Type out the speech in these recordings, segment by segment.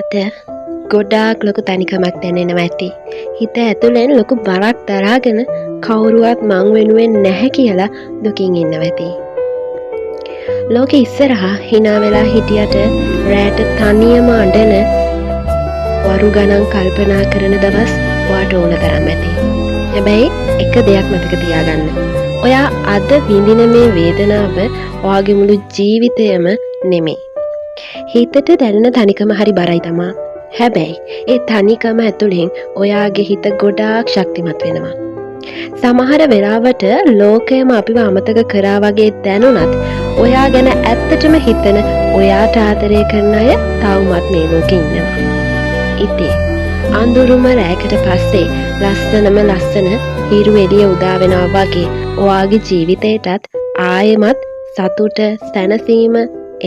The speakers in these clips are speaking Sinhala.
අත ගොඩාක් ලොකු තනිකමක් දැනෙනවා ඇති. හිත ඇතුළෙන් ලොකු බරක් දරාගෙන කවුරුවත් මං වෙනුවෙන් නැහැ කියලා දුකින් ඉන්නවා ඇති. ලෝකෙ ඉස්සරහා hina වෙලා හිටියට රැට තනියම අඬන වරු ගණන් කල්පනා කරන දවස් ඔයාට ඕන තරම් ඇති. හැබැයි එක දෙයක් මතක තියාගන්න. ඔයා අද විඳින මේ වේදනාව ඔයාගේ මුළු ජීවිතයම නෙමෙයි. හිතට දැනෙන තනිකම හරි බරයි තමා. හැබැයි ඒ තනිකම ඇතුළෙන් ඔයාගේ හිත ගොඩාක් ශක්තිමත් වෙනවා. සමහර වෙලාවට ලෝකයම අපිව අමතක කරා වගේ දැනුණත් ඔයා ගැන ඇත්තටම හිතන ඔයාට ආදරය කරන අය තවමත් මේ ලෝකේ ඉන්නවා. ඉතින් අඳුරුම රැයකට පස්සේ ලස්සන හිරු එළිය උදා වෙනවා වගේ ඔයාගේ ජීවිතේටත් ආයෙමත් සතුට සැනසීම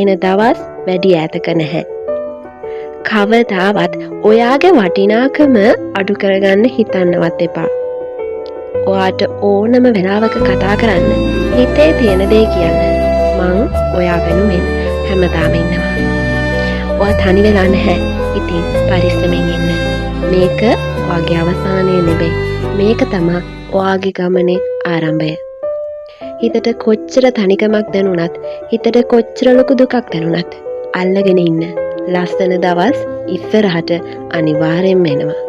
එන දවස් වැඩි ඈතක නැහැ. කවදාවත් ඔයාගේ වටිනාකම අඩු කරගන්න හිතන්නවත් එපා. ඔයාට ඕනම වෙලාවක කතා කරන්න හිතේ තියෙන දේ කියන්න. මං ඔයා වෙනුවෙන් හැමදාම ඉන්නවා. ඔයා තනි වෙලා නැහැ. ඉතින් පරිස්සමෙන් ඉන්න. මේක ඔයාගේ අවසානය නෙවෙයි. මේක තමයි ඔයාගේ ගමනේ ආරම්භය. හිතට කොච්චර තනිකමක් දැනුණත් හිතට කොච්චර ලොකු දුකක් දැනුණත් අල්ලගෙන ඉන්න. ලස්සන දවස් ඉස්සරහට අනිවාර්යෙන්ම එනවා.